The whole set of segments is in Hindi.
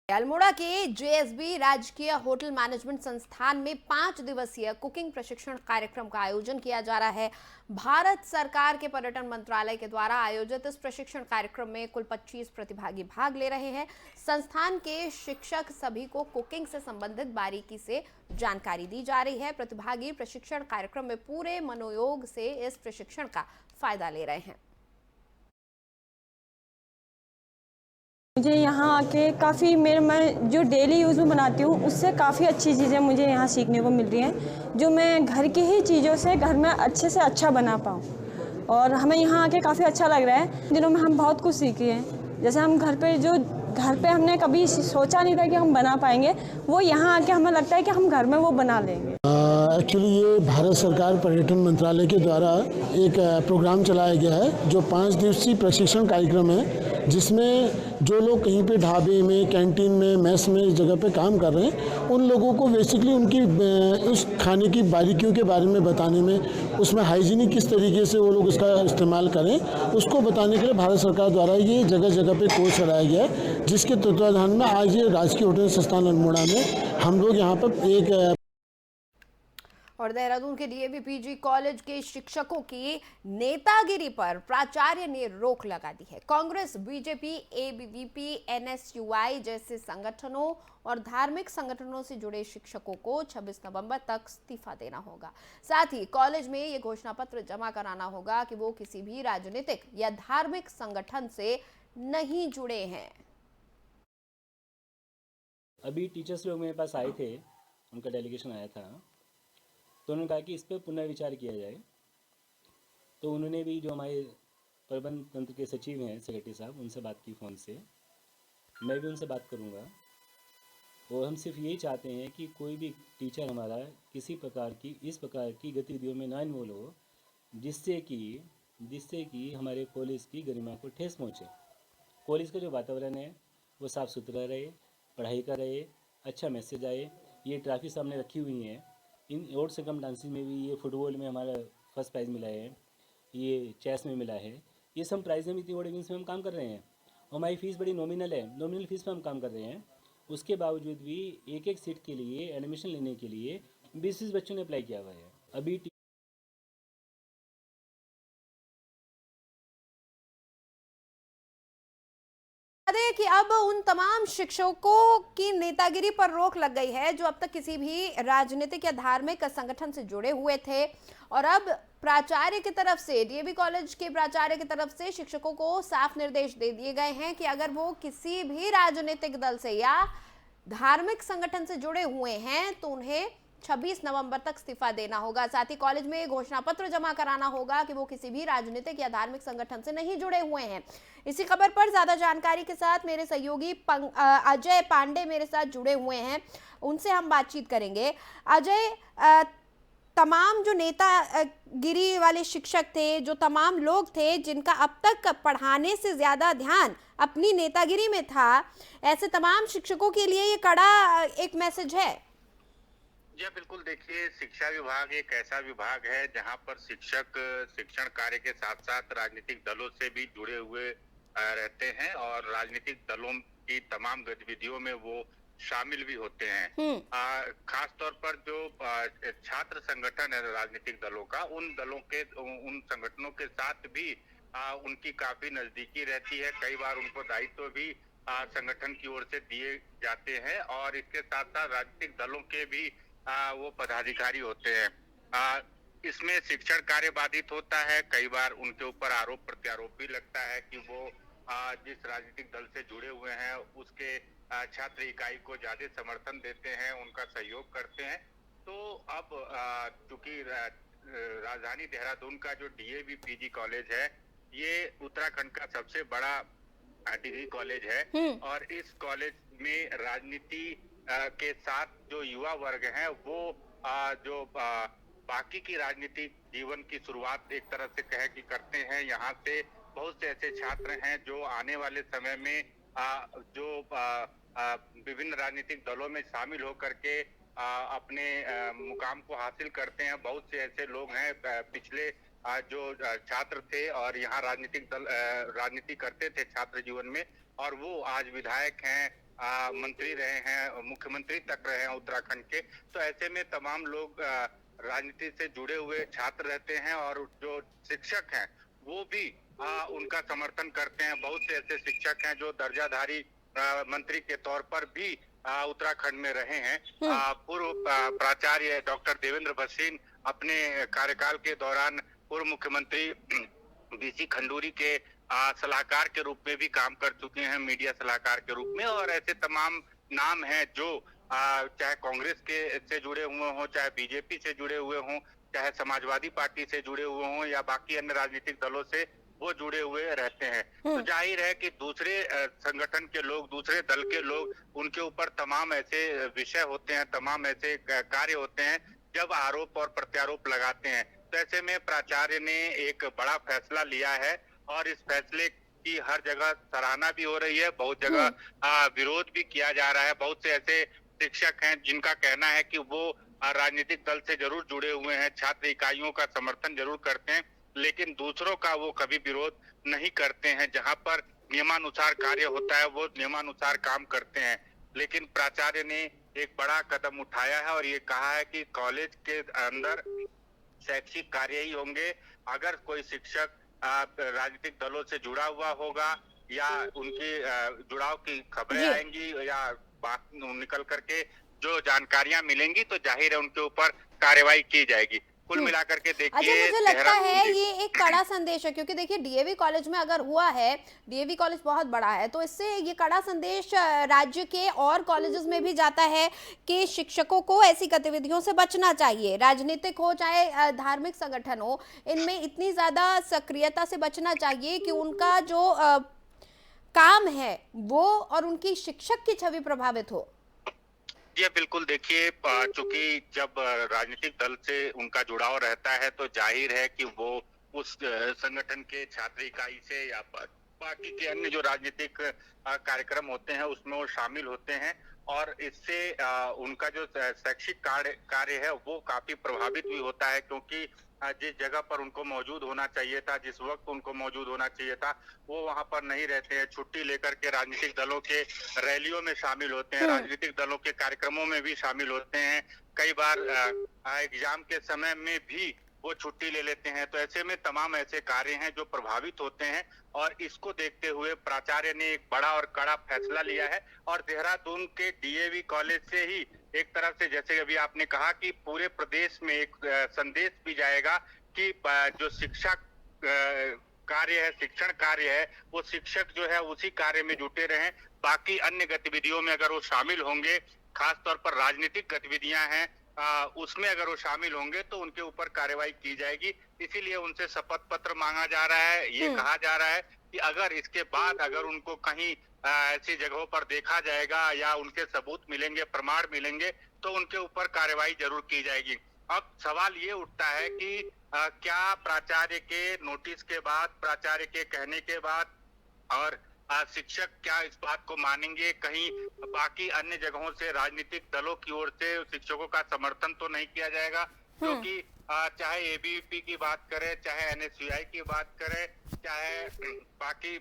अल्मोड़ा के जेएसबी राजकीय होटल मैनेजमेंट संस्थान में 5 दिवसीय कुकिंग प्रशिक्षण कार्यक्रम का आयोजन किया जा रहा है। भारत सरकार के पर्यटन मंत्रालय के द्वारा आयोजित इस प्रशिक्षण कार्यक्रम में कुल 25 प्रतिभागी भाग ले रहे हैं। संस्थान के शिक्षक सभी को कुकिंग से संबंधित बारीकी से जानकारी दी जा रही है। प्रतिभागी प्रशिक्षण कार्यक्रम में पूरे मनोयोग से इस प्रशिक्षण का फायदा ले रहे हैं। मुझे यहाँ आके काफ़ी मैं जो डेली यूज़ में बनाती हूँ उससे काफ़ी अच्छी चीज़ें मुझे यहाँ सीखने को मिल रही हैं, जो मैं घर की ही चीज़ों से घर में अच्छे से अच्छा बना पाऊँ। और हमें यहाँ आके काफ़ी अच्छा लग रहा है। दिनों में हम बहुत कुछ सीखे हैं। जैसे हम घर पे हमने कभी सोचा नहीं था कि हम बना पाएंगे, वो यहाँ आके हमें लगता है कि हम घर में वो बना लेंगे। एक्चुअली ये भारत सरकार पर्यटन मंत्रालय के द्वारा एक प्रोग्राम चलाया गया है जो 5 दिवसीय प्रशिक्षण कार्यक्रम है, जिसमें जो लोग कहीं पे ढाबे में, कैंटीन में, मेस में, इस जगह पे काम कर रहे हैं, उन लोगों को बेसिकली उनकी उस खाने की बारीकियों के बारे में बताने में, उसमें हाइजीनिक किस तरीके से वो लोग उसका इस्तेमाल करें, उसको बताने के लिए भारत सरकार द्वारा ये जगह जगह पे कोर्स चलाया गया है, जिसके तत्वाधान में आज ये राजकीय होटल संस्थान अल्मोड़ा में हम लोग यहाँ पर एक और देहरादून के डीएवी पीजी कॉलेज के शिक्षकों की नेतागिरी पर प्राचार्य ने रोक लगा दी है। कांग्रेस, बीजेपी, एबीवीपी, एनएसयूआई जैसे संगठनों और धार्मिक संगठनों से जुड़े शिक्षकों को 26 नवंबर तक इस्तीफा देना होगा। साथ ही कॉलेज में ये घोषणा पत्र जमा कराना होगा कि वो किसी भी राजनीतिक या धार्मिक संगठन से नहीं जुड़े हैं। अभी टीचर्स लोग मेरे पास आए थे, उनका डेलीगेशन आया था, तो उन्होंने कहा कि इस पर पुनर्विचार किया जाए। तो उन्होंने भी जो हमारे प्रबंध तंत्र के सचिव हैं, सेक्रेटरी साहब, उनसे बात की फ़ोन से। मैं भी उनसे बात करूंगा। और हम सिर्फ यही चाहते हैं कि कोई भी टीचर हमारा किसी प्रकार की इस प्रकार की गतिविधियों में ना इन्वॉल्व हो, जिससे कि हमारे कॉलेज की गरिमा को ठेस पहुँचे। कॉलेज का जो वातावरण है वो साफ़ सुथरा रहे, पढ़ाई का रहे, अच्छा मैसेज आए। ये ट्रॉफी सामने रखी हुई हैं। इन और सकम डांसिंग में भी, ये फुटबॉल में हमारा फर्स्ट प्राइज़ मिला है, ये चेस में मिला है, ये सब प्राइज़ में, इतनी बड़े इवेंट्स में हम काम कर रहे हैं। और हमारी फ़ीस बड़ी नॉमिनल है, नॉमिनल फ़ीस पर हम काम कर रहे हैं। उसके बावजूद भी एक एक सीट के लिए एडमिशन लेने के लिए 20-20 बच्चों ने अप्लाई किया हुआ है। अभी कि अब उन तमाम शिक्षकों की नेतागिरी पर रोक लग गई है जो अब तक किसी भी राजनीतिक या धार्मिक संगठन से जुड़े हुए थे। और अब प्राचार्य की तरफ से, डीएवी कॉलेज के प्राचार्य की तरफ से शिक्षकों को साफ निर्देश दे दिए गए हैं कि अगर वो किसी भी राजनीतिक दल से या धार्मिक संगठन से जुड़े हुए हैं तो उन्हें 26 नवंबर तक इस्तीफा देना होगा। साथ ही कॉलेज में घोषणा पत्र जमा कराना होगा कि वो किसी भी राजनीतिक या धार्मिक संगठन से नहीं जुड़े हुए हैं। इसी खबर पर ज्यादा जानकारी के साथ मेरे सहयोगी अजय पांडे मेरे साथ जुड़े हुए हैं, उनसे हम बातचीत करेंगे। अजय, तमाम जो नेतागिरी वाले शिक्षक थे, जो तमाम लोग थे जिनका अब तक पढ़ाने से ज्यादा ध्यान अपनी नेतागिरी में था, ऐसे तमाम शिक्षकों के लिए ये कड़ा एक मैसेज है। जी बिल्कुल, देखिए, शिक्षा विभाग एक ऐसा विभाग है जहां पर शिक्षक शिक्षण कार्य के साथ साथ राजनीतिक दलों से भी जुड़े हुए रहते हैं और राजनीतिक दलों की तमाम गतिविधियों में वो शामिल भी होते हैं। खास तौर पर जो छात्र संगठन है राजनीतिक दलों का, उन संगठनों के साथ भी उनकी काफी नजदीकी रहती है। कई बार उनको दायित्व भी संगठन की ओर से दिए जाते हैं और इसके साथ साथ राजनीतिक दलों के भी वो पदाधिकारी होते हैं। इसमें शिक्षण कार्य बाधित होता है। कई बार उनके ऊपर आरोप प्रत्यारोप भी लगता है कि वो जिस राजनीतिक दल से जुड़े हुए हैं उसके छात्र इकाई को ज्यादा समर्थन देते हैं, उनका सहयोग करते हैं। तो अब चूंकि राजधानी देहरादून का जो डीएवी पीजी कॉलेज है, ये उत्तराखंड का सबसे बड़ा डिग्री कॉलेज है और इस कॉलेज में राजनीति के साथ जो युवा वर्ग है वो जो बाकी की राजनीतिक जीवन की शुरुआत एक तरह से कह कि करते हैं। यहाँ से बहुत से ऐसे छात्र हैं जो आने वाले समय में जो विभिन्न राजनीतिक दलों में शामिल होकर के अपने मुकाम को हासिल करते हैं। बहुत से ऐसे लोग हैं पिछले जो छात्र थे और यहाँ राजनीति करते थे छात्र जीवन में, और वो आज विधायक हैं मंत्री रहे हैं, मुख्यमंत्री तक रहे हैं उत्तराखंड के। तो ऐसे में तमाम लोग राजनीति से जुड़े हुए छात्र रहते हैं और जो शिक्षक हैं वो भी उनका समर्थन करते हैं। बहुत से ऐसे शिक्षक हैं जो दर्जाधारी मंत्री के तौर पर भी उत्तराखंड में रहे हैं। पूर्व प्राचार्य डॉक्टर देवेंद्र भसीन अपने कार्यकाल के दौरान पूर्व मुख्यमंत्री बीसी खंडूरी के सलाहकार के रूप में भी काम कर चुके हैं, मीडिया सलाहकार के रूप में। और ऐसे तमाम नाम हैं जो चाहे कांग्रेस के से जुड़े हुए हों, चाहे बीजेपी से जुड़े हुए हों, चाहे समाजवादी पार्टी से जुड़े हुए हों या बाकी अन्य राजनीतिक दलों से वो जुड़े हुए रहते हैं। तो जाहिर है कि दूसरे संगठन के लोग, दूसरे दल के लोग, उनके ऊपर तमाम ऐसे विषय होते हैं, तमाम ऐसे कार्य होते हैं जब आरोप और प्रत्यारोप लगाते हैं। तो ऐसे में प्राचार्य ने एक बड़ा फैसला लिया है और इस फैसले की हर जगह सराहना भी हो रही है, बहुत जगह विरोध भी किया जा रहा है। बहुत से ऐसे शिक्षक हैं जिनका कहना है कि वो राजनीतिक दल से जरूर जुड़े हुए हैं, छात्र इकाइयों का समर्थन जरूर करते हैं, लेकिन दूसरों का वो कभी विरोध नहीं करते हैं। जहां पर नियमानुसार कार्य होता है वो नियमानुसार काम करते हैं। लेकिन प्राचार्य ने एक बड़ा कदम उठाया है और ये कहा है कि कॉलेज के अंदर शैक्षिक कार्य ही होंगे। अगर कोई शिक्षक राजनीतिक दलों से जुड़ा हुआ होगा या उनकी जुड़ाव की खबरें आएंगी या बात निकल करके जो जानकारियां मिलेंगी तो जाहिर है उनके ऊपर कार्रवाई की जाएगी। कुल मिलाकर के देखिए, अच्छा, मुझे लगता है ये एक कड़ा संदेश है, क्योंकि देखिए डीएवी कॉलेज में अगर हुआ है, डीएवी कॉलेज बहुत बड़ा है, तो इससे ये कड़ा संदेश राज्य के और कॉलेजेस में भी जाता है कि शिक्षकों को ऐसी गतिविधियों से बचना चाहिए। राजनीतिक हो चाहे धार्मिक संगठन हो, इनमें इतनी ज्यादा सक्रियता से बचना चाहिए कि उनका जो काम है वो और उनकी शिक्षक की छवि प्रभावित हो। ये बिल्कुल देखिए, चूंकि जब राजनीतिक दल से उनका जुड़ाव रहता है तो जाहिर है कि वो उस संगठन के छात्र इकाई से या बाकी के अन्य जो राजनीतिक कार्यक्रम होते हैं उसमें वो शामिल होते हैं और इससे उनका जो शैक्षिक कार्य है वो काफी प्रभावित भी होता है, क्योंकि जिस जगह पर उनको मौजूद होना चाहिए था, जिस वक्त उनको मौजूद होना चाहिए था, वो वहां पर नहीं रहते हैं। छुट्टी लेकर के राजनीतिक दलों के रैलियों में शामिल होते हैं, राजनीतिक दलों के कार्यक्रमों में भी शामिल होते हैं। कई बार एग्जाम के समय में भी वो छुट्टी ले लेते हैं। तो ऐसे में तमाम ऐसे कार्य हैं जो प्रभावित होते हैं और इसको देखते हुए प्राचार्य ने एक बड़ा और कड़ा फैसला लिया है और देहरादून के डीएवी कॉलेज से ही एक तरफ से, जैसे अभी आपने कहा, कि पूरे प्रदेश में एक संदेश भी जाएगा कि जो शिक्षा कार्य है, शिक्षण कार्य है, वो शिक्षक जो है उसी कार्य में जुटे रहें। बाकी अन्य गतिविधियों में अगर वो शामिल होंगे, खास तौर पर राजनीतिक गतिविधियां हैं उसमें अगर वो शामिल होंगे तो उनके ऊपर कार्रवाई की जाएगी। इसीलिए उनसे शपथ पत्र मांगा जा रहा है। ये कहा जा रहा है कि अगर इसके बाद अगर उनको कहीं ऐसी जगहों पर देखा जाएगा या उनके सबूत मिलेंगे, प्रमाण मिलेंगे, तो उनके ऊपर कार्रवाई जरूर की जाएगी। अब सवाल ये उठता है कि क्या प्राचार्य के नोटिस के बाद, प्राचार्य के कहने के बाद और शिक्षक क्या इस बात को मानेंगे? कहीं बाकी अन्य जगहों से राजनीतिक दलों की ओर से शिक्षकों का समर्थन तो नहीं किया जाएगा, क्योंकि चाहे एबीवीपी की बात करें, चाहे एनएसयूआई की बात करें, चाहे बाकी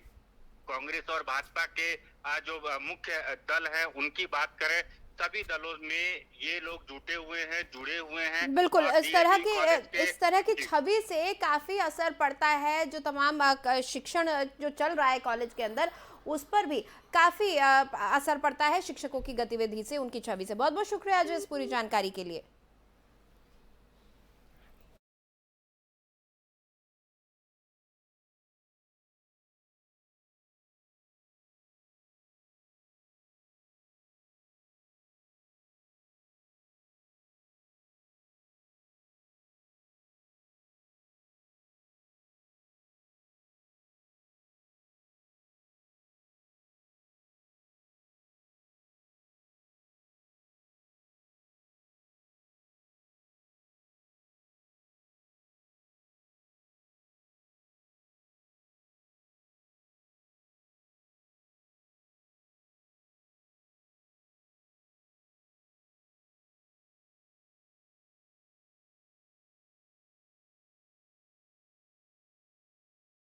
कांग्रेस और भाजपा के जो मुख्य दल हैं उनकी बात करें, सभी दलों में ये लोग जुटे हुए हैं, जुड़े हुए हैं। बिल्कुल, इस तरह की छवि से काफी असर पड़ता है। जो तमाम शिक्षण जो चल रहा है कॉलेज के अंदर, उस पर भी काफी असर पड़ता है शिक्षकों की गतिविधि से, उनकी छवि से। बहुत बहुत शुक्रिया आज इस पूरी जानकारी के लिए।